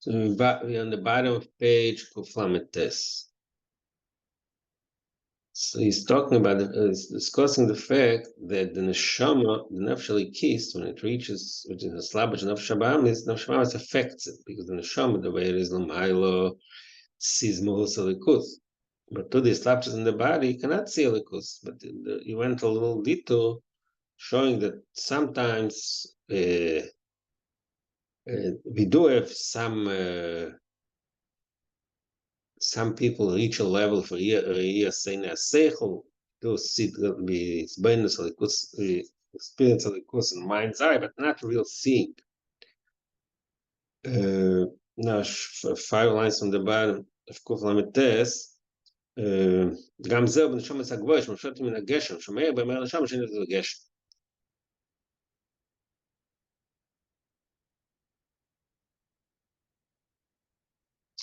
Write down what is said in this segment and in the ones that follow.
So we're on the bottom of page Kuflametes. So he's talking about, he's discussing the fact that the neshama, the nefesh kist, when it reaches, which is a slavish nefesh habahamis affects it, because the neshama, the way it is l'maylo, sees mohus alikus. But to the slapshes in the body, you cannot see alikus. But he went a little detour, showing that sometimes we do have some people reach a level for saying a seichel to see the bonus experience of the course in mind's eye, but not real seeing. Now, 5 lines from the bottom of Kuf Lamed Tes. גם זהו בנשומס הגבוה, שמשוטים מן הגשם, שומע באמר נשום שנית את הגשם.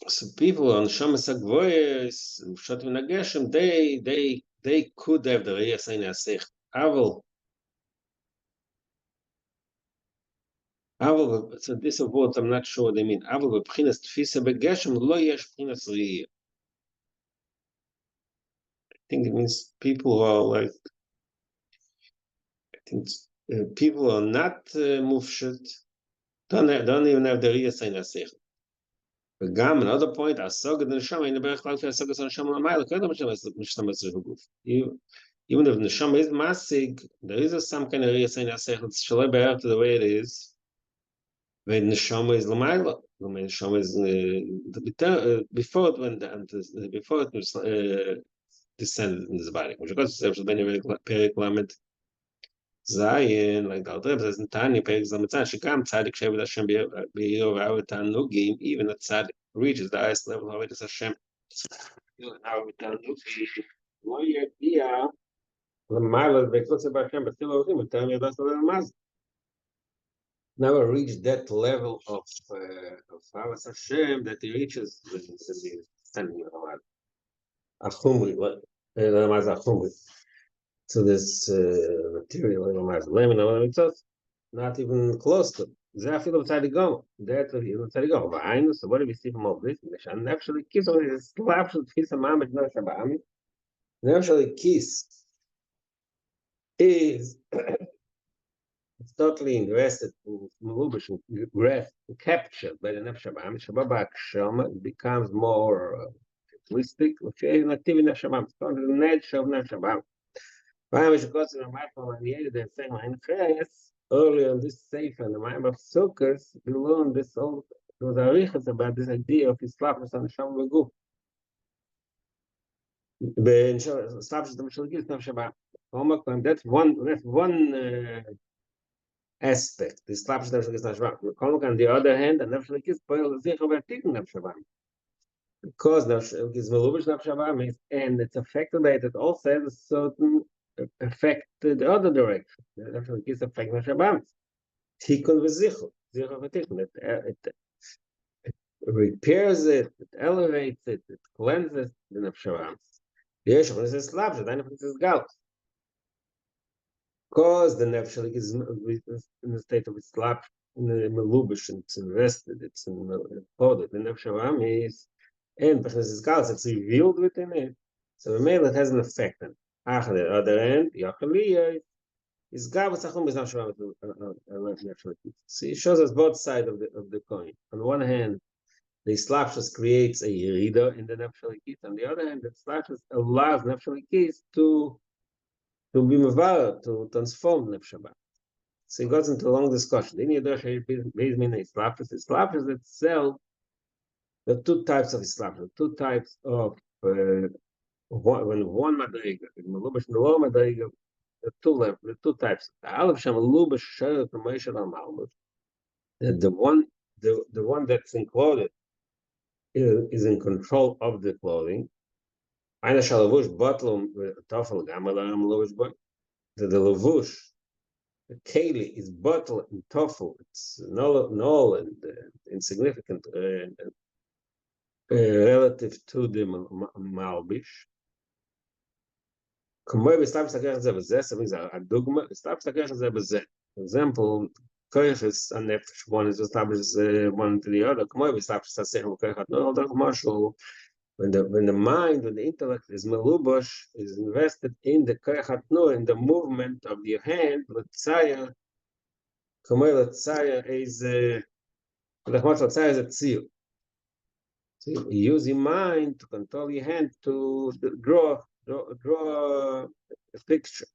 So people on Shamas Agvoyes, Shotim Nageshem, they could have the Riyas Ein Asech. Aval, so this of what I'm not sure what they mean. Aval b'pchinas tfisa begeshem lo yesh b'chinas riyah. I think it means people who are like, I think people who are not mufshet, don't even have the Riyas Ein Asech. וגם, another point, הסוגת הנשמה, הנה בערך כלל הסוגת הנשמה למעלה, כל דבר משתמש בגוף. Even if the neshama is masig, there is some kind of riyas ein asech, it's shalei be'er to the way it is. When the neshama is l'mayla, when the neshama is before it was descended in this body. Which of course is Perik Lamed Zayin, like the Alter says in Tanya, Perik Lamed Zayin, Shekam Tzadik Shevet Hashem B'Yov Avet Tanugim, even a Tzadik reaches the highest level of Avet Hashem. Avet Tanugim, Lo Yegia, L'mayla V'Kotze B'Hashem, but still Otim, and Tanya does the Maz. Never reached that level of Avet Hashem that he reaches when he's standing in the Maz. Achumri, what? Maz Achumri. To this material, not even close to. That so what do we see from all this? Actually, kiss only is absolute kiss a mamad no shabami. Actually, kiss is totally invested in malubish and grasped and captured by the nefesh habam. Shababak shama becomes more twistic, which is an activity nefesh habam. It's called the nature of nefesh habam. Earlier in this sefer, the Ma'am of Sukkot, we learned this whole, there was arichas about this idea of Islapus and Sham V'Guf. That's one aspect. The Islapus and Sham V'Guf. On the other hand, the Nefesh Lekis spoil the Zich over Tikkun Nefesh Shabbat. Because Nefesh is Melubish Nefesh Shabbat, and it's affected by it also has a certain affect the other direction. Actually, it's affect Shabbat. Tikkun v'zichur, zichur v'tikkun. It repairs it, it elevates it, it cleanses the nefesh Shabbat. Yes, when it's slab, then if it's gal. Because the nefesh is in the state of slab, in the melubish, it's invested, it's encoded. The nefesh Shabbat is, and because it's gal, it's revealed within it. So the male it has an effect on it. On the other end, Yachaliya is Gavus Achum is not sure. See, it shows us both sides of the coin. On the one hand, the slapshus creates a yerida in the nefesh kis. On the other hand, the slapshus allows nefesh kis to be mevar, to transform nefesh. So it goes into a long discussion. In Yedosh based mean slapshus. The slapshus itself, there are two types of slapshus, two types of when one madriga, in Malubish and the low madriga, the two types. The Aleph Sham Malubish Shayr Promotion on Malbush. The one that's included is in control of the clothing. Aina Shalavush Batlum Tafel Gamala Malubish Boy. The Lavush, the Kali is bottle and Tafel. It's null and insignificant relative to the Malbish. For example, koiches and nefesh, one is established one to the other. K'moy v'established sasechel koichat no other marshal. When the mind, when the intellect is melubosh, is invested in the koichat no, in the movement of your hand, l'tzaya, k'moy l'tzaya is l'tzaya is a tzil. So you use your mind to control your hand to draw a picture.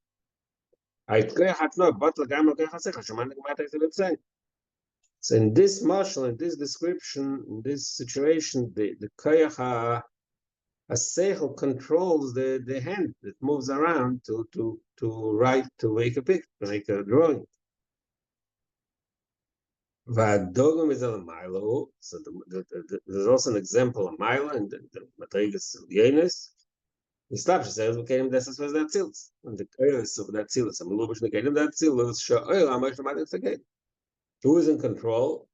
So in this marshal, in this description, in this situation, the koyach seichel controls the hand that moves around to write, to make a picture, to make a drawing. V'adogam is a milo. So there's also an example of milo in the Madrigas Yenes. The slap says we came this was that tilts. And the oils of that tilts. I'm a little bit negative that tilts show oil how much it's again. Who is in control?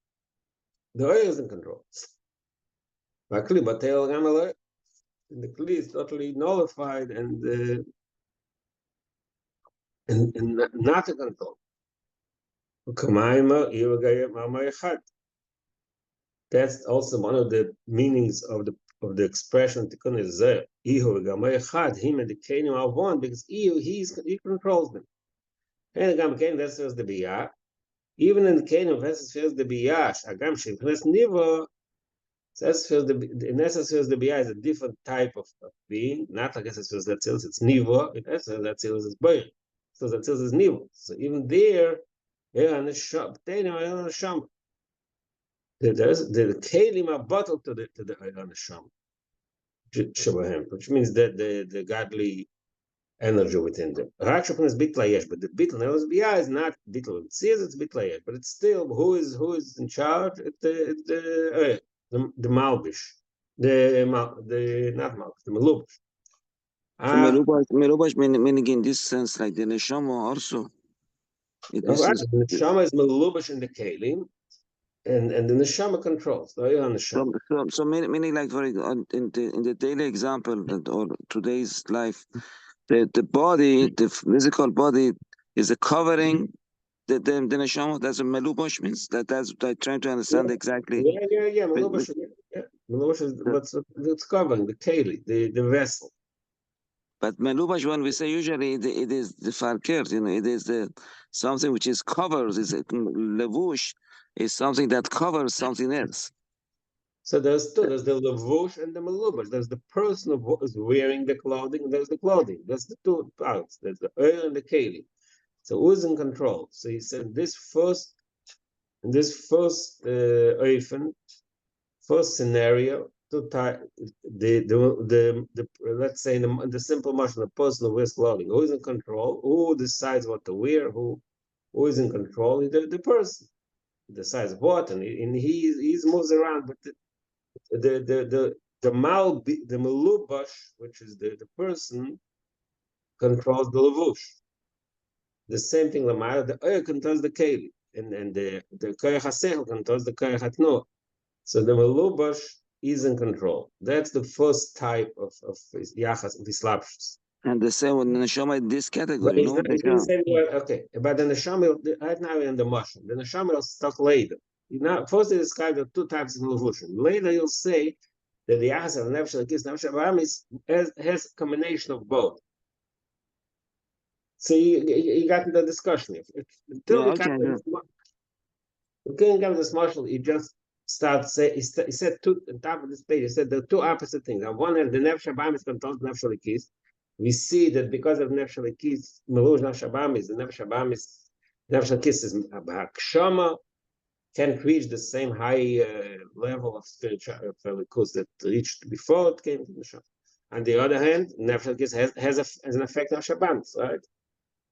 The oil is in control. But tail gamma, the kli is totally nullified and not in control. That's also one of the meanings of the expression tikkun is ihu v'gamay him and the kenim are one because ihu he controls them. And the gam kenim that's the biyah. Even in the kenim that's the biyah. Agam shivnes nivo. That's in essence the biyah is a different type of being. Not like essence feels that tills it's nivo. In essence that tills is boy. So that tills is nivo. So even there, and the shop, they know the sham. There's the kelim are bottled to the Neshama, which means that the godly energy within them. Rakshapin is bitlayesh, but the bitl biyah is not bitl. It says it's bitlayesh, but it's still who is in charge? It's the malbish, the not malbish, the melubish. So melubash meaning in this sense like the neshama also. The neshama is melubish in the kelim. And the neshama controls. So meaning like in the daily example or today's life, the body, the physical body is a covering. The neshama, that's a melubosh means that's I'm trying to understand exactly. Yeah. Melubosh is it's covering the keli, the vessel. But melubash, when we say usually it is the farker, it is the something which is covers. Is levush is something that covers something else. So there's two. There's the levush and the melubash. There's the person who is wearing the clothing. There's the clothing. That's the two parts. There's the oil and the keli. So who's in control? So he said this first first scenario. The let's say the simple motion, the person who wears clothing, who is in control, who decides what to wear, who is in control, the person decides what, and he moves around, but the melubash, which is the person, controls the levush. The same thing, the oil controls the keli, and the koyach hasechel controls the koyach hatno. So the melubash is in control. That's the first type of yachas of islapshus. And the same with the neshama in this category, no? Okay, but the neshama right now in the mushroom. The neshama will talk later. First they describe the two types of evolution. Later you'll say that the yachas of nefesh has a combination of both. So you got into the discussion. Until we can't get this marshal, he just he said two on top of this page. He said the two opposite things. On one hand, the nefesh habayim is controlled nefesh alikis. We see that because of nefesh alikis, meluj nefesh habayim is the nefesh habayim is nefesh alikis is hakshama, can't reach the same high level of spirituality that reached before it came to the Neshama. On the other hand, nefesh alikis has an effect on Shabbat, right?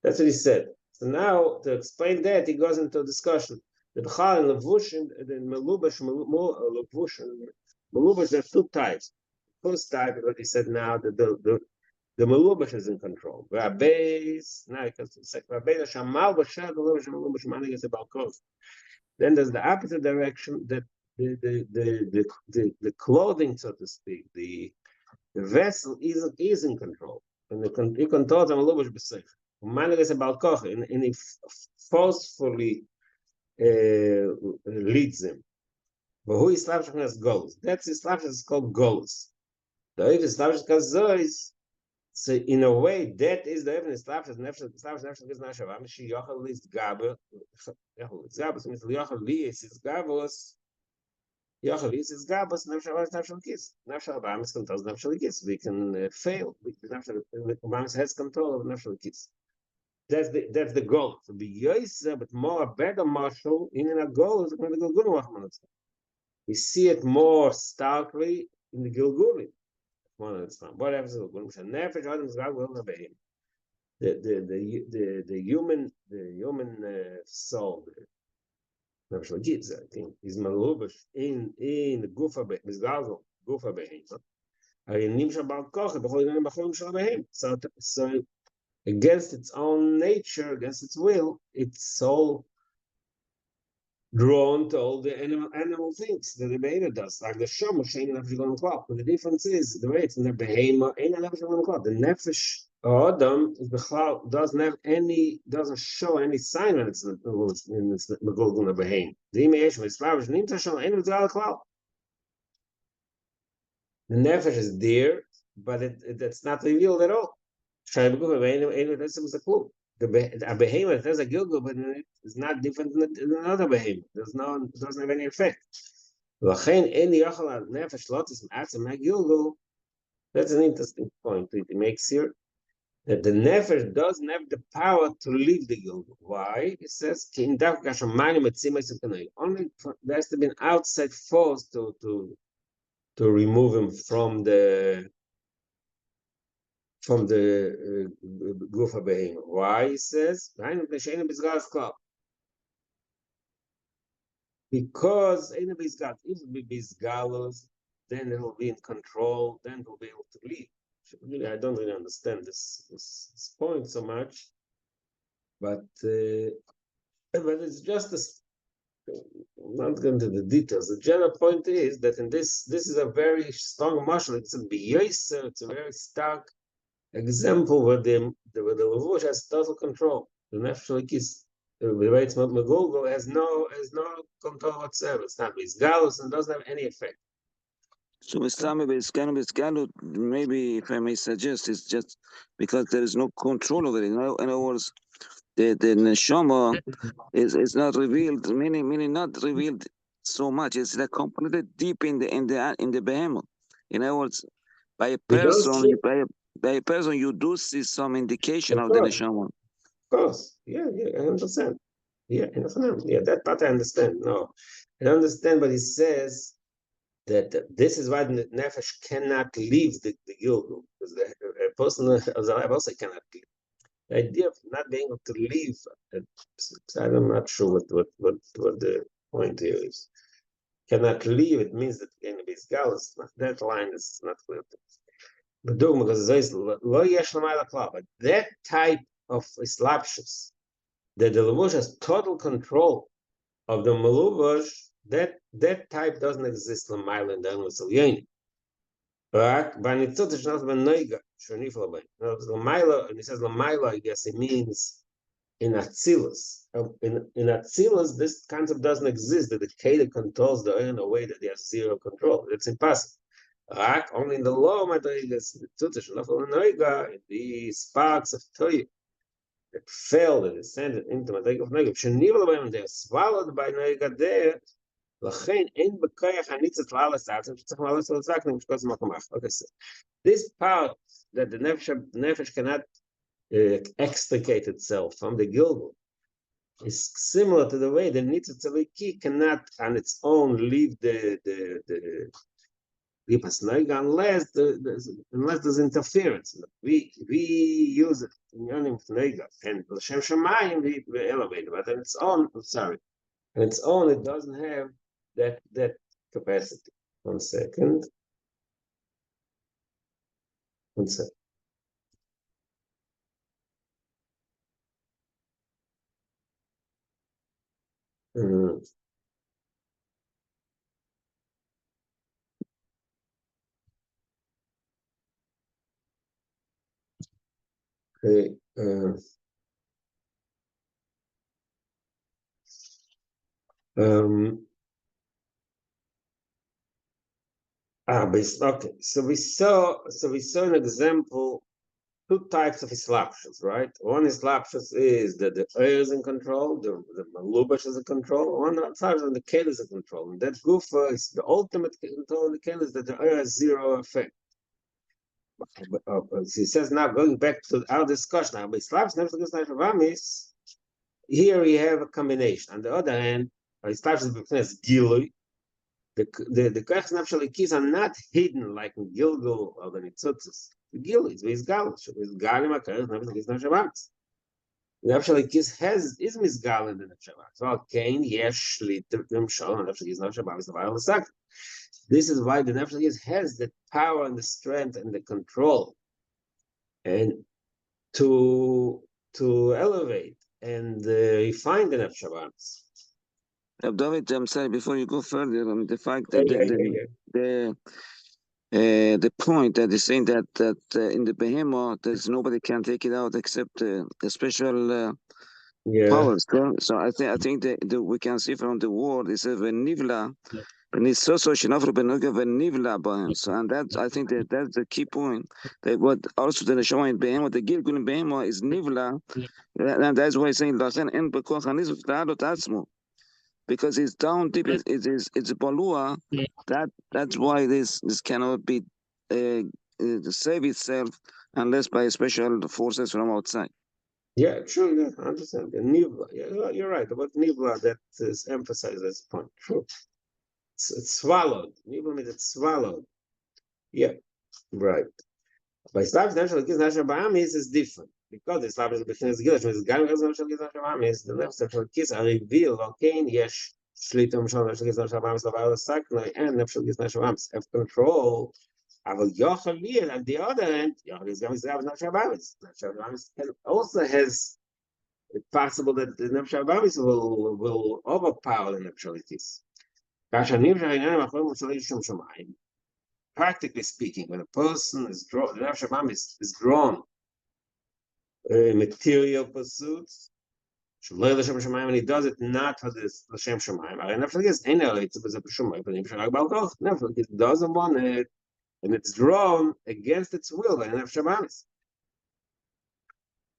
That's what he said. So now to explain that, he goes into a discussion. The b'chal and levush and the melubash, levush and melubash, there are two types. First type is what he said now, the melubash is in control. Rabbeis, now it comes to the second. Rabbeis, shamal b'shad, melubash, manig is about close. Then there's the opposite direction, that the clothing, so to speak, the vessel is in control. And he controls the melubash b'seif. Manig is about koch, and he forcefully leads them. But who is Slavshkas goals? That's Slavshkas called goals. The Oiv Slavshkas Zois. So in a way, that is the evidence. Slavshkas is Nashavam. She Yochel list Gaber. Yochel is means Yochel Lies is Gabos. Yochel is Gabos. Nashavam is Nashal Kiss. Nashal Bamis controls Nashal Kiss. We can fail. Bamis has control of Nashal Kiss. That's the goal. To be Yoisa, but more a better marshal in a goal is going to go good. We see it more starkly in the Gilgulim. Whatever the human soul, I think, is malubish in the gufa gufa behema. So against its own nature, against its will, its soul drawn to all the animal things that the behemoth does, like the shama shein nefesh on clock. But the difference is the way it's in the behemoth ain't nefesh on clock. The nefesh or Adam is the doesn't show any sign that it's in the golden behemoth. The image is slavish nimta show any without clock. The nefesh is there, but it's not revealed at all. That's a clue. A behemoth has a gilgul, but it's not different than another behemoth. Doesn't have any effect. That's an interesting point it makes here, that the nefesh doesn't have the power to leave the gilgul. Why? It says only there has to be an outside force to remove him from the Gufa Behemoth. Why? He says, because if it be Bizgalos, then it will be in control, then it will be able to lead. Really, I don't really understand this point so much, but it's just I'm not going to the details. The general point is that in this is a very strong marshal. It's a very stark example where the Levush has total control. The Nefesh is the way it's Magulgo has no control whatsoever. It's not with Galus and doesn't have any effect. So maybe if I may suggest, it's just because there is no control over it. In other words, the neshama is not revealed, meaning not revealed so much. It's like completely deep in the behemoth. In other words, by a person, you do see some indication of the neshama. Of course, yeah, I understand. Yeah, that part I understand. No, I understand, but he says that this is why the nefesh cannot leave the gilgul, because a person also cannot leave. The idea of not being able to leave, I'm not sure what the point here is. Cannot leave, it means that the enemy is galus. That line is not clear. But because that type of slapshus, that the Levush has total control of the Maluvash, that type doesn't exist in Mile and then with Silyani. But Banitzot is not Benoiga, Shonifla Bain. Lamaila, and he says Lamaila, I guess it means in Atzilus. In Atzilus, this concept doesn't exist, that the Keda controls the in a way that they have zero control. It's impossible. Only in the law, Madrigas, the sparks of Toy that fell, that descended into Madrig of Negab, Shenival, they are swallowed by Noiga there. Okay, so this part that the nefesh cannot extricate itself from the gilgul is similar to the way the nitzat tzaliki cannot on its own leave the unless there's interference. We use it in yonim neiga and l'shem shamayim we elevate it, but on its own, on its own, it doesn't have that capacity. One second. Okay. Okay. So we saw an example, two types of islapshus, right? One islapshus is that the oil is in control, the malubash is in control. One side of the kale is in control. And that gufa is the ultimate control of the kale, is that the oil has zero effect. He says now, going back to our discussion, now, here we have a combination. On the other hand, islapshus gilui. The koach nafshalikis are not hidden like in Gilgul or the Nitzutzes. The Gil is Mizgal. Mizgalim HaKoach nafshalikis nafshavatz. Nafshalikis is Mizgal in the Nafshavatz. Well, Cain, yesh, shlitim, shol, nafshalikis nafshavatz, the Vayal Sak. This is why the Nafshalikis has the power and the strength and the control and to elevate and refine the Nafshavatz. David, I'm sorry, before you go further, the fact that the point that is saying that in the behemoth, there's nobody can take it out except the special powers. So I think that we can see from the word it says v'nivla, and it's so shenafra benuga v'nivla b'hem. So and that I think that's the key point. That what also the neshama in behemoth, the gilgul in behemoth is nivla, and that's why he's saying lachen en bekoach hanizuf ta'alot atzmo. Because it's down deep, it's a balua. That's why this cannot be save itself unless by special forces from outside. Yeah, true. Yeah, I understand. The nivla. Yeah, you're right about nivla. That is emphasized this point. True. It's swallowed. Nivla means it's swallowed. Yeah, right. But Slavic national kids national Bahamis is different because the Slavic beginning Gilish is Gan national kids national Bahamis. The national kids are revealed. Okay, yes. Shlitum national kids national Bahamis. The Sakna and national kids national Bahamis have control. Aber Yochel Liel, on the other hand, Yochel is going to have Nefesh Abamis. Nefesh Abamis also has, it's possible that the Nefesh Abamis will overpower the Nefesh Alitis. Practically speaking, when a person is drawn, the Nefesh Abamis is drawn material pursuits, and he does it not for this L'Shem Shemayim. Nefesh doesn't want it, and it's drawn against its will by Nefesh Abamis.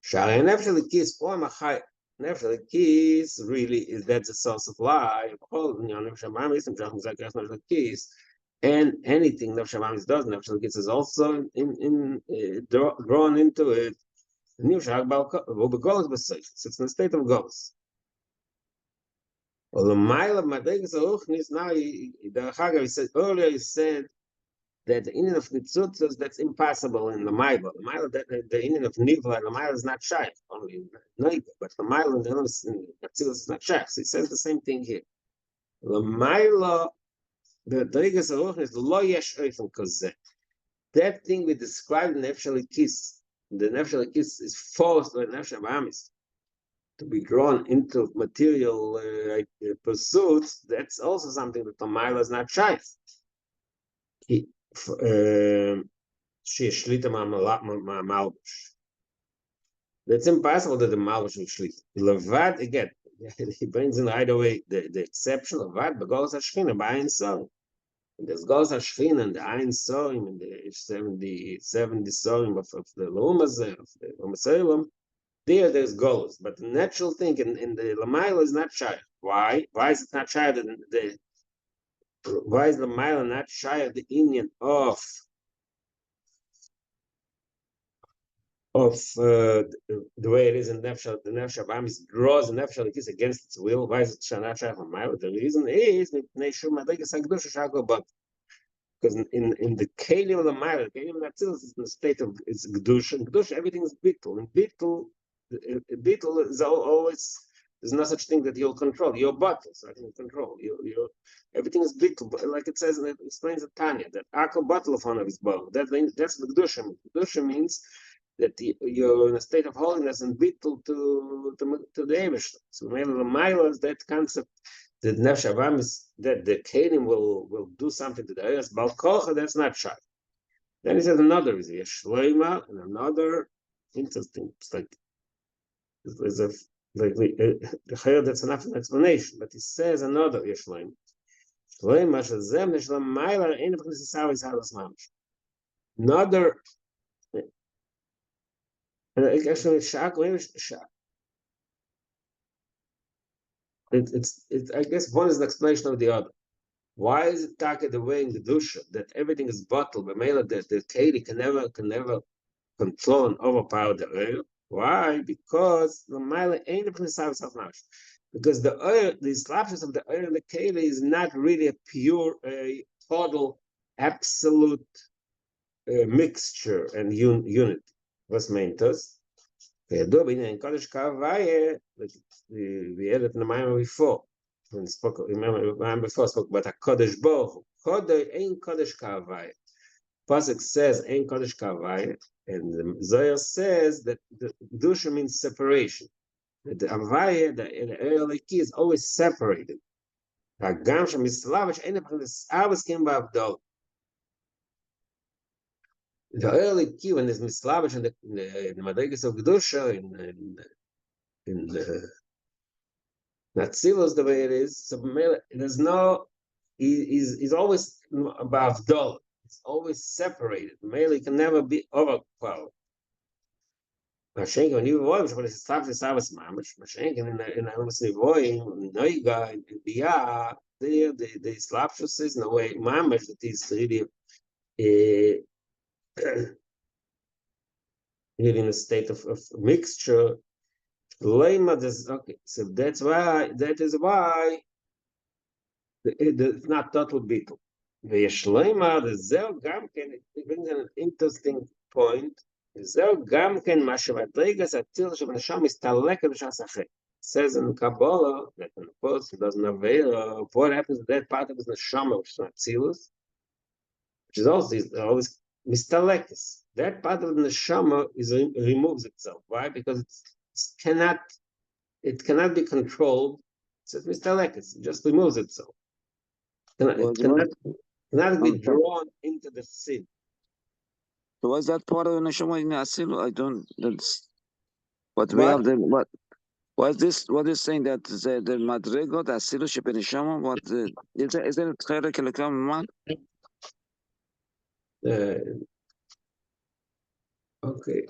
Shari Nefesh Alikis or Machai Nefesh Alikis really is that's a source of life. And anything Nefesh Abamis does, Nefesh Alikis is also drawn into it. It's in the state of goals. Well, the mile of Madrigas Aruchnis now, he said earlier, he said that the Indian of Nitzutzos, that's impossible in the Maila. The Maila, the Indian of Nivla, the Maila is not shy, only Noiga, but the Maila in the Atzilus is not shy. So he says the same thing here. The Maila, the Drigas Aruch is Lo Yesh Oifen Kozeh. That thing we described in Nefesh Alikis, the Nefesh Alikis is forced by Nefesh Abamis to be drawn into material pursuits. That's also something that the Maila is not shy. That's impossible that the malbush will shlit. Levad again, he brings in right away the exception of Levad, but goes Hashchina by Ein Sorim. There's goes Hashchina and the Ein Sorim and the 70 Sorim of the Lumazeh, of the Lumaselim. There's goals, but the natural thing in the Lamaila is not shy. Why? Why is it not shy? Why is the Lamaila not shy of the Indian of the way it is in Nefesh, the Nefesh Abamis draws the Nefesh Alikis against its will. Why is it not shy from Maila? The reason is because in the Kelim of the Maila, the Kelim of Atzilus is in the state of it's Gdusha. In Gdusha, everything is Bittul. In Bittul is always, there's no such thing that you'll control. You're bottle, so I can control. Everything is Bittul. Like it says, it explains the Tanya, that Akal bottle of one of his bottle. That's the Gdusha. Gdusha means that you're in a state of holiness and Bittul to the Eibishter. So maybe the Maila is that concept that Nefesh Avam is that the Kelim will do something to the Eretz Bal Kocha, that's not shy. Then he says another is Shloima and another interesting. It's like there's a that's enough an explanation, but he says another Yeshleim. Another, actually, I guess one is an explanation of the other. Why is it taka the way in the dusha that everything is bottled, but the keli can never control and overpower the oil? Why? Because the mile ain't the because the oil, the slapshes of the oil in the keli is not really a pure, total, absolute mixture and unity. What's meant us? כידוע בעניין קודש כהוויה, we had it in the Maimer before. When we spoke, remember, Maimer before spoke about a Kodesh Baruch Hu. Kodoi ein Kodesh Kavaya. Pasuk says ein Kodesh Kavaya, and the Zohar says that the Dusha means separation. That the Avaya, the early key is always separated. Hagam Shem Mislavish ein Apachim Avos Kim Ba'avdol. The early key when there's Mislavish in the Madrigas of Kedusha in the Natsilos the way it is, so there's no, he's always above dull. It's always separated. Mele can never be overpowered. Mashenka when you avoid, but it's stopped the Sabbath mamish. Mashenka in the Amos Nivoim, Noiga, in Bia, the slapshus is in a way mamish that is really really in a state of mixture. Okay, so that is why it's not total bittul. The Zel Gamken, it brings an interesting point. Zel Gamken Mashavatregas Atil Shabanasham is Taleka B'Shasachet. Says in Kabbalah that when a person doesn't avail, what happens to that part of his neshama, which is not tzilus, which is always mistalekes. That part of the neshama removes itself. Why? Because it cannot be controlled. So it's mistalekes. It just removes itself. It cannot be drawn into the sin. So was that part of the neshama in Asilu? I don't. That's what we have. What was this? What is saying that the madrigo the Asilu ship in neshama? What is that? Tzedek elokam man? Okay.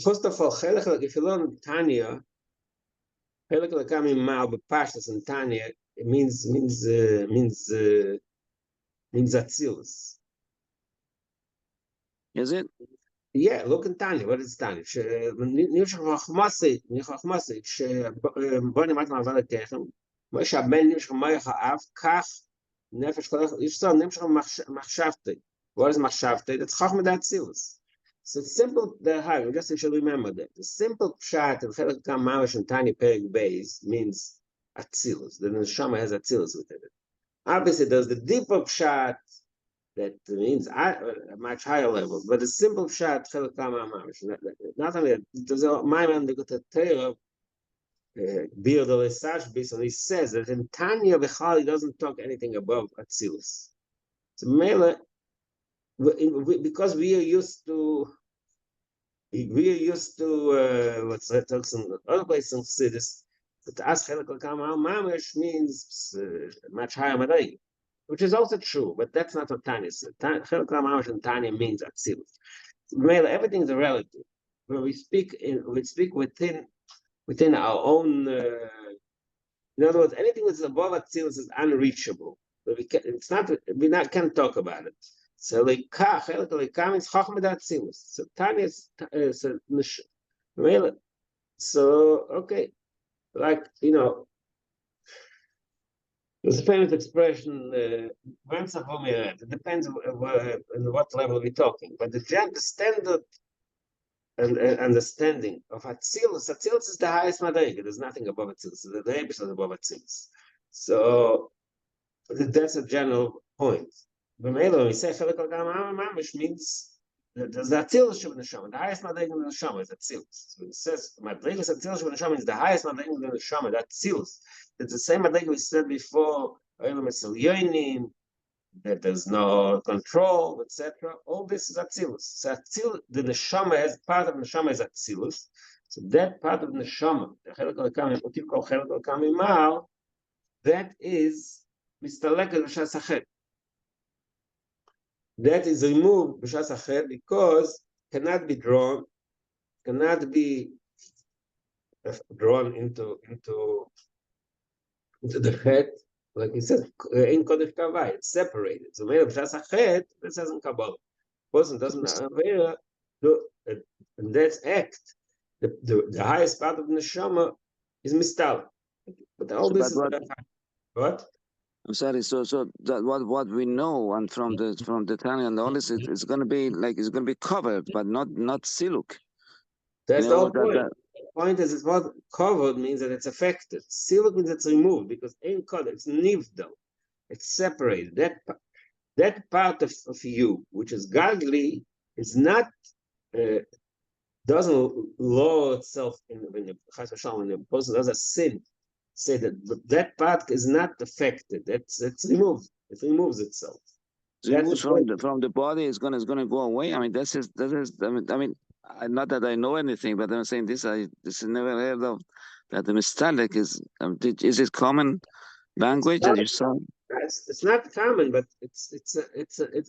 First of all, if you learn Tanya, Chelek elokam imal b'pashtus in Tanya, it means atzilus. Is it? Yeah, look in Tanya. What is Tanya? Nimshach v'chmasei, b'nei mat ma'avad tekhem, Moshe Rabbeinu nimshach moich ha'av, kach nefesh kol yishtzon nimshach machshavtei. What is machshavtei? That's chachma d'atzilus. So it's simple. Just you should remember that the simple pshat of Chelek elokam mamash in Tanya Perek Beis means atzilus. The neshama has atzilus within it. Obviously, there's the deeper pshat that means a much higher level, but the simple pshat Chelek elokam mamash. Not only that, there's a Maimon the Gutta Torah, Bir the Lesash based on he says that in Tanya Bechal he doesn't talk anything above atzilus. So Mele, because we are used to what's that talks in other places in Chassidus, but to ask Chelek elokam mamash means much higher madai, which is also true, but that's not what Tanya said. Chelek elokam mamash in Tanya means atzilus. Mele, everything is a relative. When we speak within our own. In other words, anything that's above atzilus is unreachable. But we can't talk about it. So like Chelek elokam is chachma d'atzilus. So Tanya so okay, like there's a famous expression. It depends on what level we're talking, but the standard and understanding of Atzilus is the highest madrega. There's nothing above Atzilus. The Rebbe is above Atzilus. So that's a general point. When we say Chelek elokam mamash means that there's the Atzilus shel neshama. The highest madrega in the neshama is Atzilus. So it says madrega Atzilus shel neshama is the highest madrega in the neshama. That's Atzilus. It's the same madrega we said before. Olam esel yonim, that there's no control, etc. All this is Atzilus. So Atzilus, the neshama has part of neshama is Atzilus. So that part of neshama, the Chelek Elokam, what you call Chelek Elokam Imal, that is mistaleket b'shas achet. That is removed b'shas achet because cannot be drawn, cannot be drawn into the head, like he said, in Kodesh Kavai, it's separated. So when b'shas achet, this hasn't Kabbalah. Person doesn't avera, and that's act. The highest part of the neshama is mistal. But all So, this is what? I'm sorry. So that what we know and from the Tanya and all this, it's going to be like it's going to be covered, but not siluk. That's the whole point. The point is, it's what covered means that it's affected. Siluk means it's removed because in code it's nivdal, it's separated. That part of you, which is godly, is not doesn't lower itself when the person does a sin. Say that part is not affected. It's removed. It removes itself. Removes from the body is gonna go away. I mean, that is. I mean, not that I know anything, but I'm saying this. This is never heard of. That the mistalik is. It common language that you saw? It's not common, but it's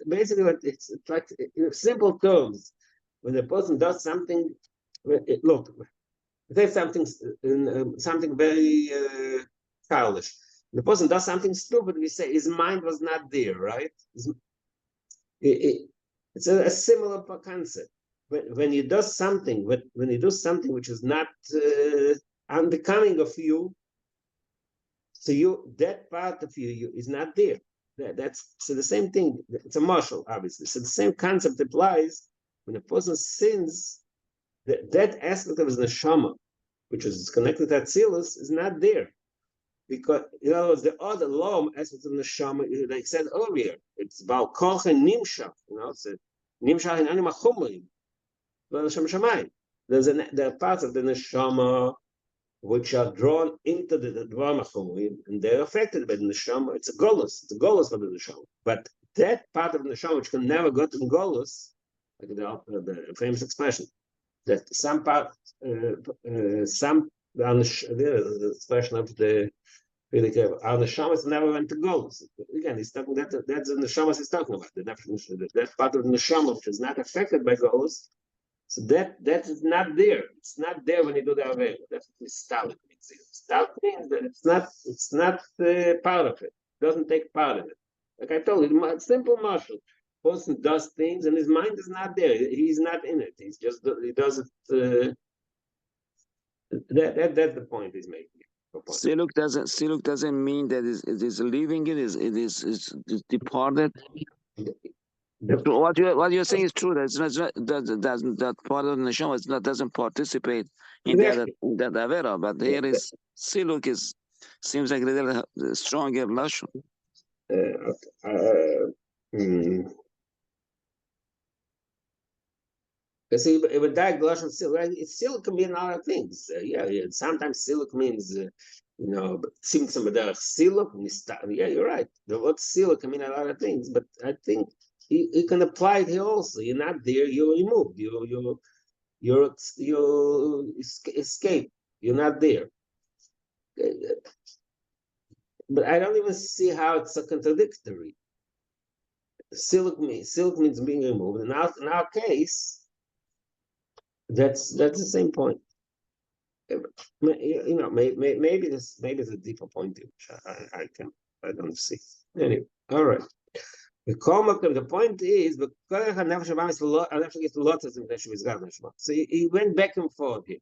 basically what it's like in simple terms. When the person does something, look, there's something very childish. The person does something stupid. We say his mind was not there, right? It's a similar concept. When you do something, when you do something which is not unbecoming of you, so that part of you is not there. That's so the same thing. It's a marshal, obviously. So the same concept applies when a person sins. That aspect of his neshama, which is connected to Atzilus, is not there. Because, the other law aspect of neshama, like I said earlier, it's about koch and nimshach, it's nimshach in anima chumrim, there are parts of the neshama which are drawn into the dvarim chumrim, and they're affected by the neshama. It's a golus for the neshama. But that part of the neshama which can never go to golus, like the famous expression, that some part, the expression of the really careful. Our neshamas never went to golus. Again, he's talking that's the neshamas he's talking about. The definition that part of the neshama which is not affected by golus. So that is not there. It's not there when you do the avera. That's what stalk means. Stalk means that it's not part of it. It doesn't take part of it. Like I told you, simple marshal. Person does things and his mind is not there. He's not in it. He does it. That's the point he's making. Siluk doesn't mean that it is leaving it is departed. What you're saying is true. That part of the neshama doesn't participate in that avera. But here is siluk seems like a little stronger lashon. Because even that lashon siluk can mean a lot of things. Sometimes siluk means tzimtzum b'derech siluk. Yeah, you're right. The word siluk can mean a lot of things, but I think you can apply it here also. You're not there. You're removed. You escape. You're not there. But I don't even see how it's a contradictory. Silk means being removed. In our case, that's the same point. Maybe there's a deeper point which I don't see. Anyway, all right. The point is, so he went back and forth here.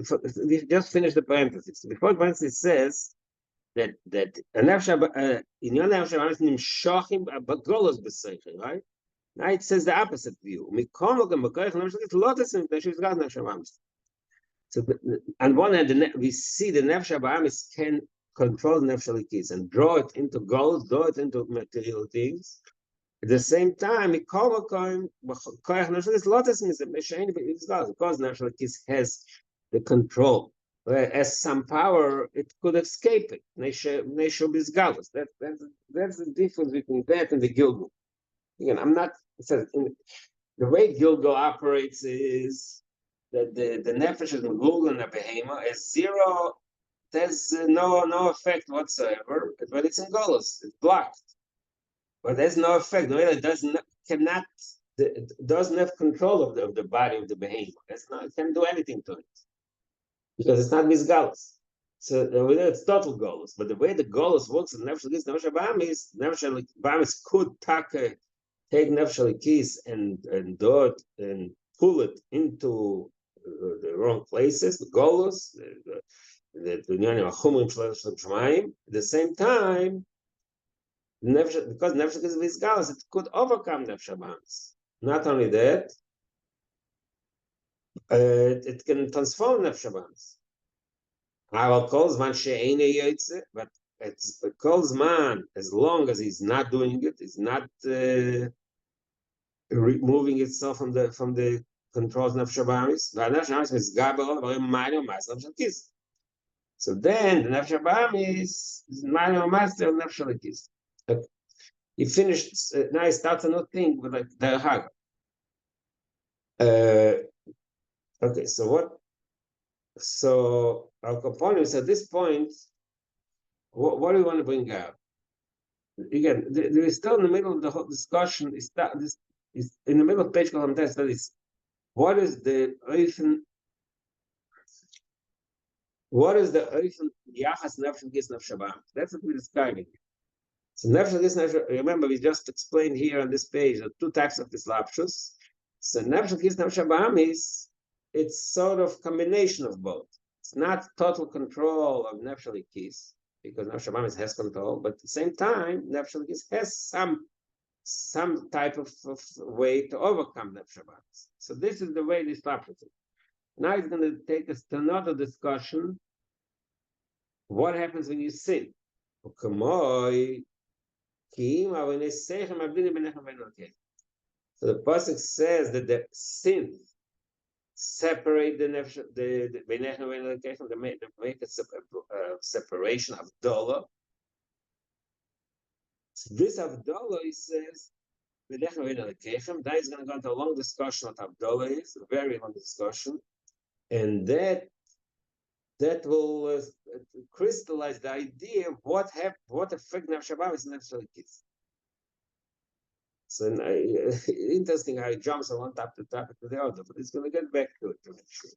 So we just finished the parenthesis. Before the parenthesis says that in your nefesh is nimshachim bagolos b'seichel, right? Now it says the opposite view. So on one hand, we see the nefesh ba'amis can control the nefesh alikis and draw it into goals, draw it into material things. At the same time, because nefesh alikis has the control as some power, it could escape it. Nesho bisgalus. That's the difference between that and the Gilgul. Again, I'm not. It says the way Gilgul operates is that the nefesh is megulgal and the behema is zero. There's no effect whatsoever. But it's in golus. It's blocked. But there's no effect. The way it doesn't have control of the body of the behemoth. It can't do anything to it because it's not misgalus. So it's total golus. But the way the golus works in nefesh nefesh bamis could take nefesh keys and do it and pull it into the wrong places. The golus, at the same time. Because nefesh is visgalus, it could overcome nefesh bamis. Not only that, it can transform nefesh bamis. But it's calls man as long as he's not doing it, he's not removing itself from the controls of nefesh bamis. So then the nefesh bamis is minor master of nefesh lekis. He finished. Now he starts a new thing with like the hag. Okay, so what? So our components at this point, what do you want to bring out? Again, there is still in the middle of the whole discussion. Is in the middle of page content. That is, what is the oifen? What is the oifen yachas nefesh gis nefesh bamis? That's what we're describing. So nefesh, remember we just explained here on this page the two types of islapshus. So nefesh gis nefesh bamis, it's sort of combination of both. It's not total control of nefesh kis because nefesh bamis has control, but at the same time nefesh kis has some type of way to overcome nefesh bamis. So this is the way this islapshus is. Now it's going to take us to another discussion. What happens when you sin? So the pasuk says that the sin separate the make a separation of dollar. So this Avdollah, he says, that is going to go into a long discussion what Avdollah is, a very long discussion, and that will crystallize the idea of what effect nefesh bamis and nefesh lekis. So interesting how it jumps from one topic to the other, but it's going to get back to it eventually.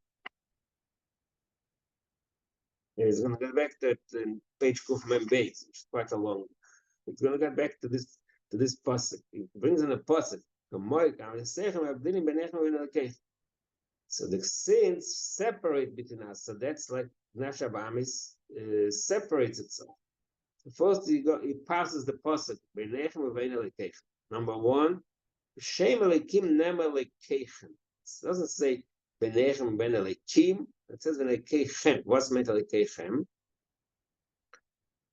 It's going to get back to it in page Kuf Mem Beis, which is quite a long. It's going to get back to this pasuk. It brings in a pasuk. So the sins separate between us. So that's like nefesh bamis separates itself. So first he passes the pasuk. Number one, Shem Elikim Nem Elikechem. It doesn't say Benechem Ben Elikim. It says Elikechem. What's meant Elikechem?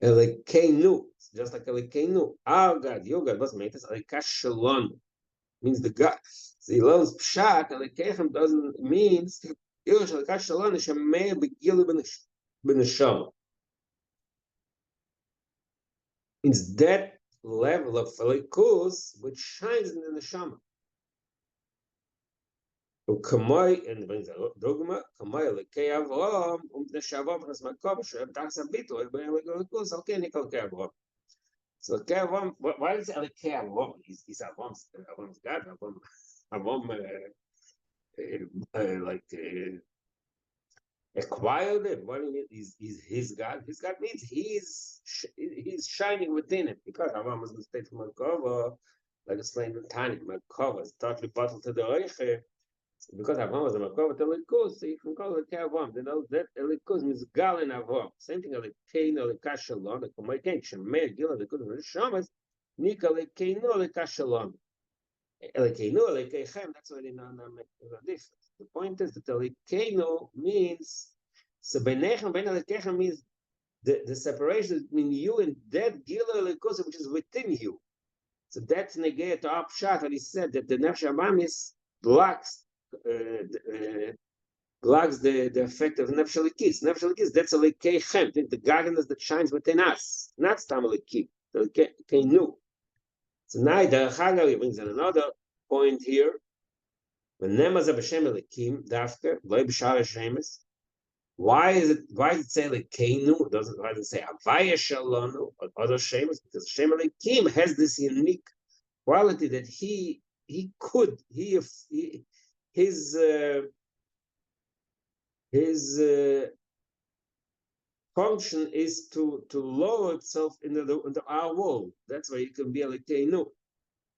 Elikeinu. Just like Elikeinu. Our God, your God. What's meant is Elikashalon. Means the God. The Elon's Pshat, Elikechem doesn't mean Irish Elikashalon is Shemei Begilu Beneshama. Means that level of Elikus which shines in the neshama. Ukamoi, and brings a dogma, Kamoi Lekei Avram, Neshavam has Makom, Shem Tasabito, Elikus, okay, Nikol Kei Avram. So Kei Avram, why is Lekei Avram? He's Avram's God, Avram acquired him. What do you mean? He's his God. His God means he's shining within him. Because Avram was in the state of Merkava, like explained in Tani, Merkava is totally bottled to the Reiche. So because Avram was a Merkava to Elikus, so you can call it Avram. They know that Elikus means Gal in Avram. Same thing, Elikein, Elikashalom, Ekomaiken, Shemer, Gil, Elikus, Shamas, Nika, Elikeinu, Elikashalom. Elikeinu, Elikeichem, that's why they know the difference. The point is that Elikeinu means, so Benechem, Ben Elikechem means the separation between you and that Gila Elikus, which is within you. So that's negate to Upshot, and he said that the Nefesh bamis blocks blocks the effect of Nefesh Elikis. Nefesh Elikis, that's a Lekei Chem, the godliness that shines within us, not Stam Elikim, the Lekei Nu. So now the Chagal brings in another point here. When Nemaz B'Shem Elikim, Dafka, Loi B'Shar Hashemes. Why does it say Lekei Nu? Why does it say Avaya Shalonu or other Shemes? Because Shem Elikim has this unique quality that his function is to lower itself into our world. That's why it can be a Lekeinu.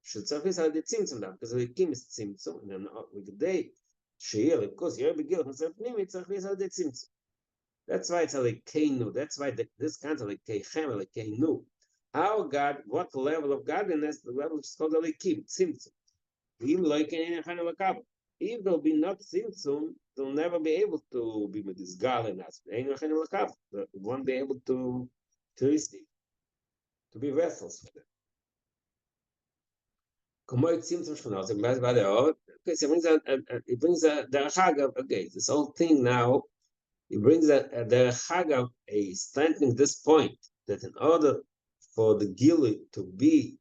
Should surface how the tzimtzum down because the kim is tzimtzum and then with the day shiur of course you're begil himself name it's surface how the tzimtzum. That's why it's a Lekeinu. That's why this kind of Lekechem Lekeinu. Our God, what level of godliness? The level is called a Lekim tzimtzum. If there'll be not tzimtzum, they'll never be able to be with this godliness. They won't be able to receive, to be vessels for them. Okay, so it brings a derechagav. Okay, this whole thing now. It brings a derechagav, a strengthening this point that in order for the gili to be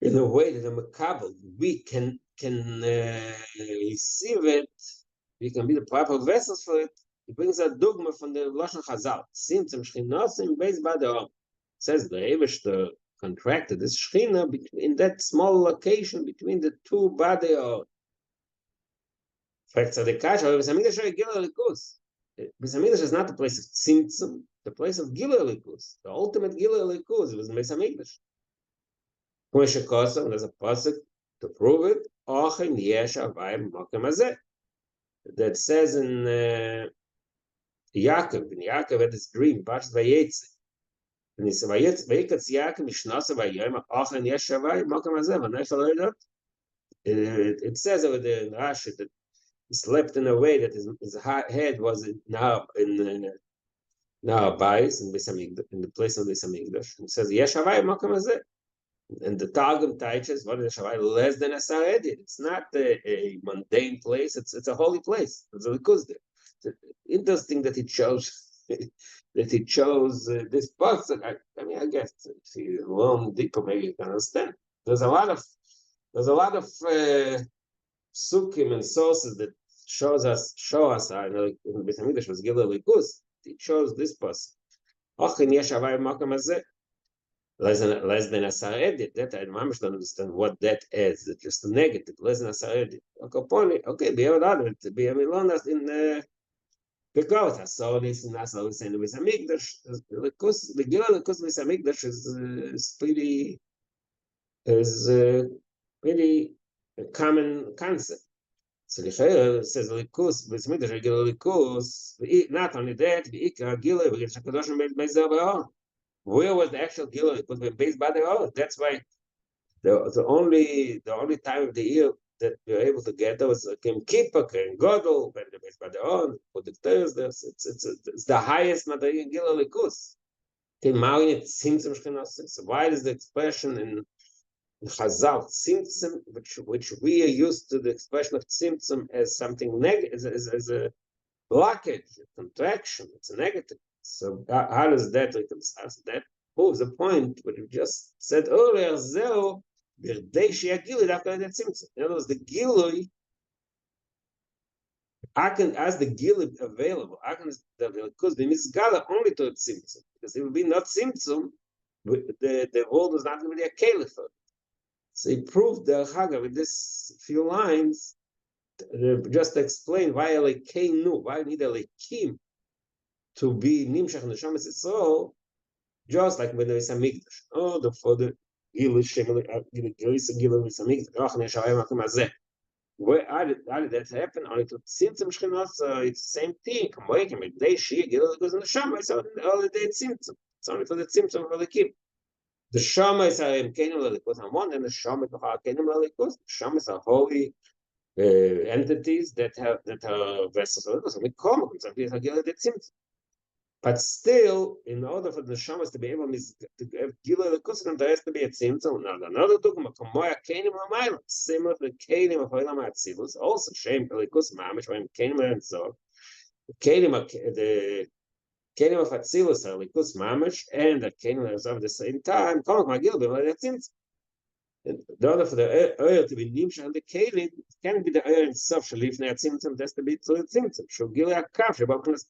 in a way that the makabel we can receive it, we can be the proper vessels for it. It brings a dogma from the Lashon Chazal. Simtzum Shchinosim based by the says the Eiveshter contracted this Shchina in that small location between the two body or Beis Hamikdash is not the place of Tzimtzum, the place of Gilui Elikus. The ultimate Gilui Elikus was in Beis Hamikdash. There's a pasuk to prove it. That says in Yaakov, when Yaakov had this dream, Parshas Vayetze, and he said, "Vayikatz Yaakov mishnasa vayom achen yesh havai makom hazeh v'nechal Olidort." It says over there in Rashi that he slept in a way that his head was now in Bayis in the place of Beis Hamikdash. It says yesh havai makom hazeh. And the Targum teaches what is Shavai less than a Saredit. It's not a mundane place. It's a holy place. It's a likus there. It's interesting that he chose this box. I mean, I guess if you learn deeper, maybe you can understand. There's a lot of sukkim and sources that show us. I know in Beis Hamikdash was Gilui Likus. He chose this box. Ochin yesh Shavai makom hazeh. Less than a saredit. That I don't understand what that is. It's just a negative. Less than a saredit. Okay, be able to be a milonas in the goat. I saw this and I saw this in Beis Hamikdash. The Gilui Likus Beis Hamikdash is pretty a common concept. So the Chayyur says Likus Beis Hamikdash Gilui Likus. Not only that, the Ikar Gilui V'Gil Shakadoshim Beis Hamikdash. Where was the actual Gilui? It was based by the own. That's why the only time of the year that we were able to get there was Kim Kippur and Godel, when they're based by their own, for the Thursday. It's the highest Madrigan Gilui Likus. So why is the expression in Chazal Tzimtzum, which we are used to the expression of Tzimtzum as something negative, as a blockage, a contraction, it's a negative. So how does that reconcile? That proves the point what you just said earlier. Zero, in other words, the Gilui, I can ask the Gilui available. I can because the misgala only to Tzimtzum, because it will be not Tzimtzum, the world is not going to be a Caliph. So he proved the Chaga with this few lines. Just to explain why why need a Lekim to be Nimshach Neshamas Yisrael, just like when there is a Mikdash. For the Gilui Gilui Hamikdash, where how did that happen? Only to Tzimtzum Shchinos, it's the same thing. They shiur Gilui goes in the Shammai, so all the day Tzimtzum. It's only for the Tzimtzum for the Kim. The Shammais are Kenim Lelikus on one, and the Shammais are Kenim Lelikus. The Shammais are holy entities that are vessels of Likus. We call them Gilui Tzimtzum. But still, in order for the neshamas to be able to have gila lekuskim, there has to be a tzimtzum. Now, another dogma, kamoya kenim lamayla, similar to the kenim of olam atzilus, also shem lekus mamish when kenim and so the kenim of atzilus are lekus mamish, and the kenim is at the same time. Kamak magil b'malei tzimtzum. In order for the oil to be nimshach on the kelim, it can't be the oil itself. Shalifnei atzimtzum, it has to be to the tzimtzum. Shul gila akaf, shabaknas.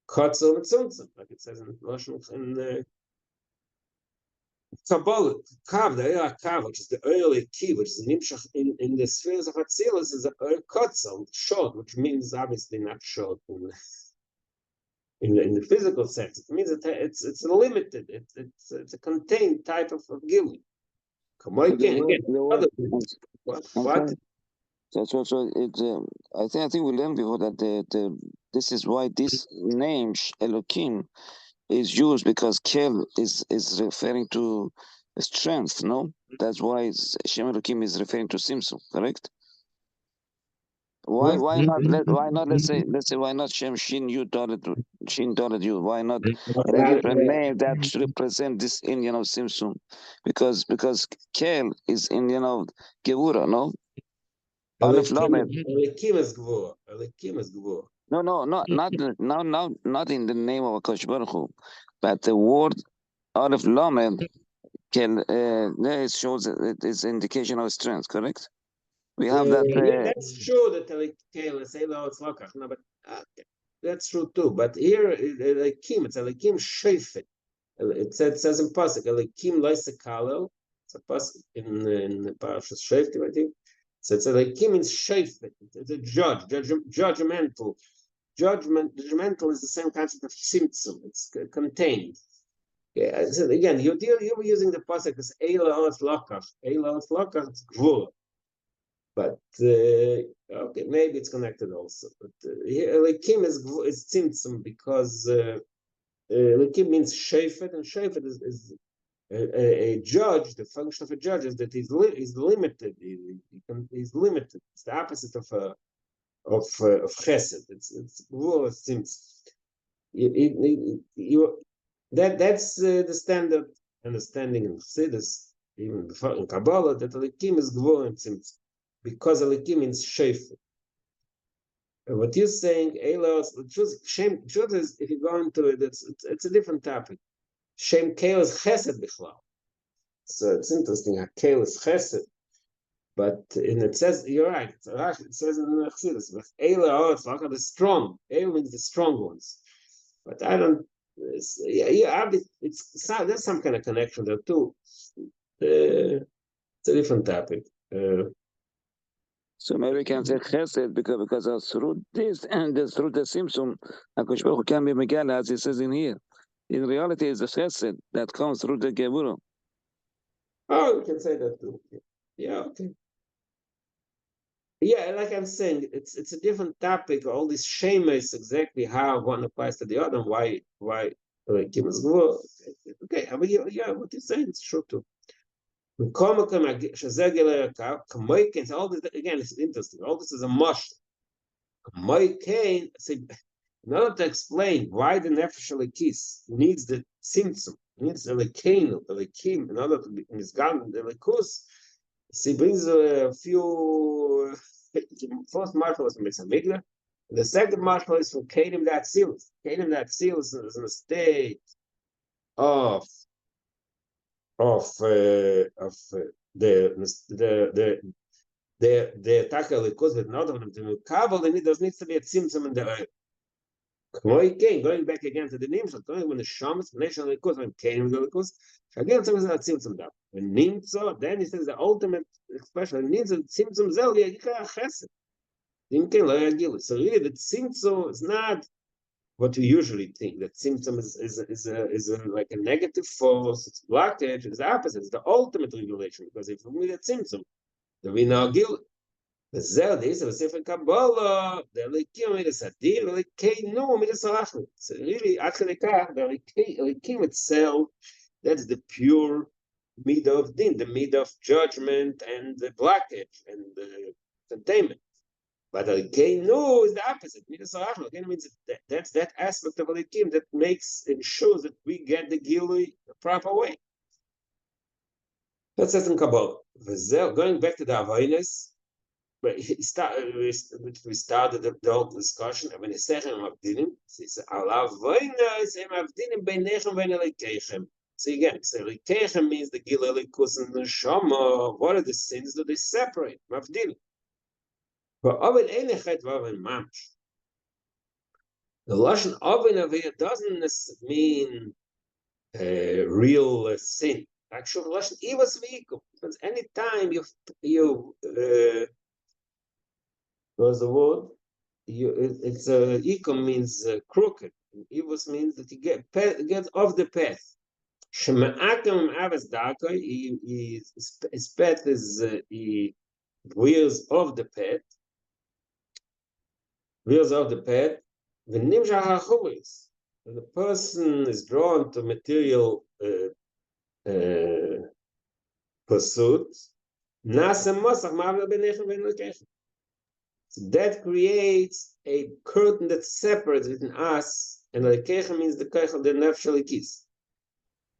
Kotzel and tzimtzum, like it says in Kabbalah, Kav, the Eir Kav, which is the early key, which is nimshach in the spheres of Atzilus, is a Kotzel, short, which means obviously not short in the physical sense. It means that it's limited. It's a contained type of gilui. Again, what? So it, I think we learned before that this is why this name Elokim is used, because Kel is referring to strength. No, that's why Shem Elokim is referring to Simsum. Correct? Why not? Let's say why not Shem Shin Yud Yud? Why not a different name that represent this Indian of Simsum? Because Kel is Indian of Gevura. No. Aleph Lamed. Elikim is Gvur. Elikim is Gvur. No, not in the name of Akash Baruch Hu, but the word Aleph Lamed it shows it is indication of strength. Correct? We have that. Yeah, that's true. That Elikim say no, it's Lokach. No, but that's true too. But here, Elikim, it's Elikim Sheifet. It says in pasuk Elikim Loisekalel. It's a pasuk in the Parashas Sheifet, I think. So it's like Kim is shayfet. It's a judgmental. Judgmental is the same concept of simtsum. It's contained. Yeah. So again, you were using the pasuk as eila oth lakach. Eila oth lakach. It's gvur. But okay, maybe it's connected also. But like Kim is simtsum because like Kim means shayfet, and shayfet is a judge. The function of a judge is that he's limited. He's limited. It's the opposite of chesed. It's rule of sims. That's the standard understanding in Chassidus, even in Kabbalah, that Elikim is gvur and sims, because Elikim means shayfet. And what you're saying, Elos, truth is, if you go into it, it's a different topic. Shem Kale is Chesed Bichlal. So it's interesting. Kale is Chesed, but it says you're right. It says in the Chassidus, Eila Otzlaka, the strong. Eila means the strong ones. But I don't. There's some kind of connection there too. It's a different topic. So maybe we can say Chesed because through this and through the Simsum, Akash Baruch Hu can be Megala, as it says in here. In reality, it's the chesed that comes through the gevura. Oh, we can say that too. Yeah, okay. Yeah, like I'm saying, it's a different topic. All these shames, exactly how one applies to the other. Why Kim is gvur? Okay, I mean, yeah, what you're saying is true too. All this again, it's interesting. All this is a mush. In order to explain why the nefesh alikis needs the simtsum, needs the lekim, in order to be in his garden, the lekus, he brings a few. First marshal is from Mitzamigla, and the second marshal is from Kedim that seals. Kedim that seals is in a state of the taka lekus with not of them to kabel, and it does needs to be a simtsum in the oil. Going back again to the names of when the Shamas, Nation Likus, when came the Likus, again, some of that symptom that. When Nimzo, then he says the ultimate expression, needs a symptom zelia, you can't chesed. So really, the symptom is not what we usually think. That symptom is like a negative force, it's blockage, it's the opposite, it's the ultimate regulation, because if we need a symptom, then we know guilt. So really, the Elikim itself, that's the pure midah of din, the midah of judgment and the blockage and the containment. But Elikenu is the opposite. Again, means that's that aspect of Elikim that ensures that we get the Gilui the proper way. That's it in Kabbalah. Going back to the Avonis, but we started the whole discussion. When he said Mavdinim, he said, "Allah Avonis Mavdinim beinechem vein Elikechem." So again, Elikechem means the Gilui Elikus and the Neshama. What are the sins that they separate? Mavdinim. But Oven Einigkeit Oven Mamsh. The Lashon Oven over here doesn't mean real sin. Actually, Lashon Ivas Veikum. Because any time you what's the word? It's Ikum means crooked. Ivas means that you get off the path. Shema'akim Avas Dakoi. His path is he veers off the path. Wheels of the path, when the person is drawn to material pursuits, so that creates a curtain that separates between us and Elikechem means the Kech of the Nefesh Elikis.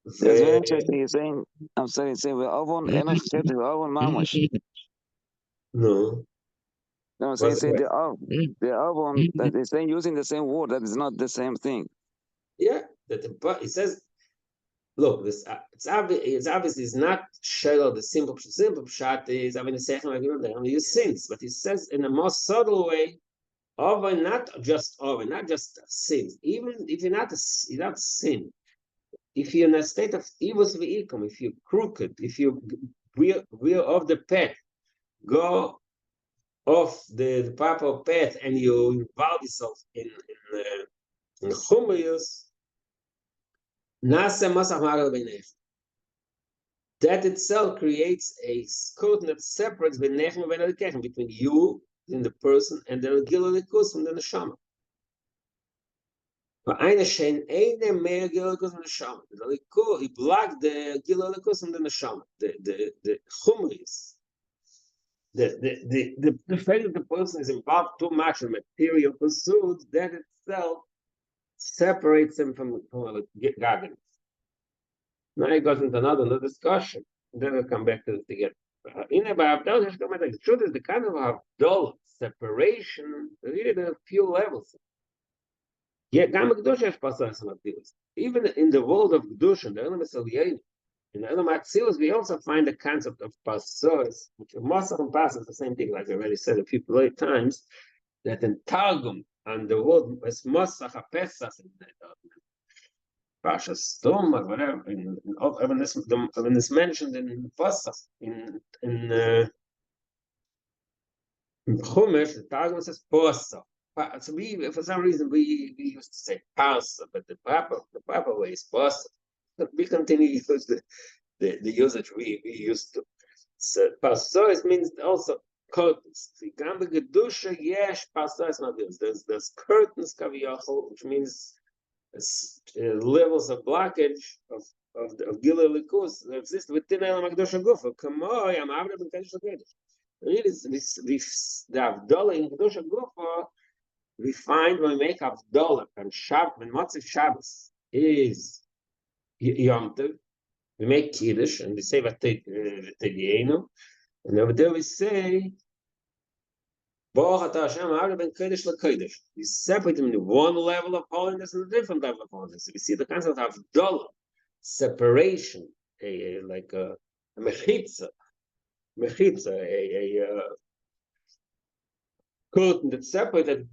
That's very interesting. You're saying, I'm sorry, saying we're Avon Einigkeit, we're Avon Mamash. No. No, so you say the Avon, that they're saying using the same word, that is not the same thing. Yeah, it says, look, this it's obviously it's not Shelo, the simple pshat is they only use sins, but it says in a more subtle way, over not just sins. Even if you're not sin, if you're in a state of evil veikum, if you're crooked, if you we're off the path, go off the proper path, and you involve yourself in chumriyus, that itself creates a curtain that separates between you and the person and the Gilui Elikus from the neshama. But eine shein eine mehr Gilui Elikus from the neshama. He blocked the Gilui Elikus from the neshama. The chumriyus. The fact that the person is involved too much in material pursuits, that itself separates him from godliness. Now he goes into another discussion. Then we'll come back to this again. The truth is the kind of Havdalah separation, really there are few levels. Even in the world of Kedusha, in the Elam Esaliyah, in the Elam Atzilus, we also find the concept of Pasas, which Masach and Pasas is the same thing, like I already said a few times, that in Targum, and the word is Masach HaPesach, Pasha Stom, or whatever, even this mentioned in Pasach, in Chumash, the Targum says Pasach. So for some reason, we used to say Pasach, but the proper way is Pasach. We continue to use the usage we used to. So Pasach means also curtains. There's curtains, which means levels of blockage of Gilui Elikus that exist within Elam Akdosha Gufa. The Havdalah in Kedusha Gufa, we find when we make Havdalah and when Motzei Shabbos is Yom Tov, we make Kiddush and we say V'Tegienu, and over there we say Baruch Atah Hashem Ha'avda Ben Kodesh LaKodesh. We separate them into one level of holiness and a different level of holiness. We see the concept of Havdalah, separation, like a mechitza, a curtain that separates, that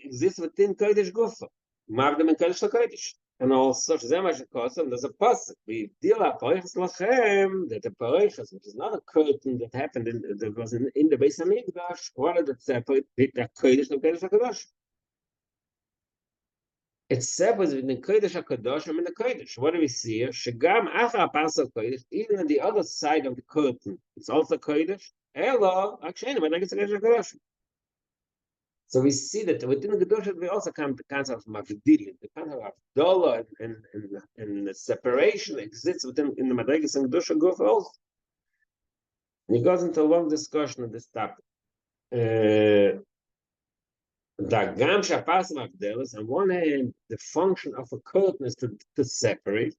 exists within Kodesh Gufa. Ma'avda Ben Kodesh LaKodesh. And also, there's a pasuk. We deal with Parechas Lachem, that the Parechas, which is not a curtain that happened that was in the Beis Hamikdash, what that separate the Kodesh and Kodesh HaKadosh. It separates between the Kodesh HaKadosh and the Kodesh. What do we see here? Shegam Achar Pasuk Kodesh, even on the other side of the curtain, it's also Kodesh. Elo, actually, but I guess Kodesh HaKadosh. So we see that within the Kedusha, we also come to the concept of Mavdilim, the concept of Havdalah and the separation exists within in the Madrigas and Kedusha Gufa also. And he goes into a long discussion on this topic. Gam Shapas Magdelis, on one hand, the function of a curtain is to separate.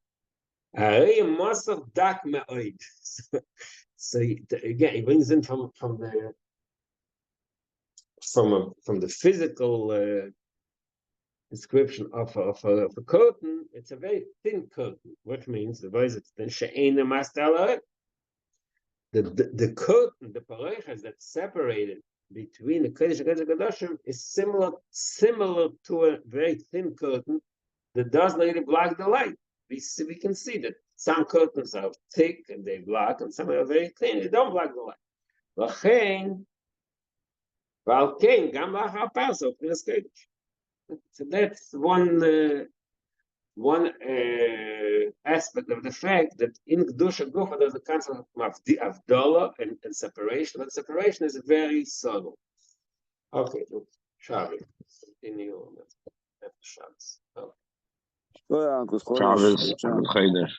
So again, he brings in from the physical description of a curtain. It's a very thin curtain, which means the voice it's then she'ena mastala. The curtain, the parechas that separated between the Kodesh and Kodashim is similar to a very thin curtain that does not really block the light. We can see that some curtains are thick and they block, and some are very thin, they don't block the light. So that's one aspect of the fact that in Kedusha Gufa there's a concept of Avdallah and separation, but separation is very subtle. Okay, Shabbos. Continue on that. Shabbos. Shabbos, Shabbos,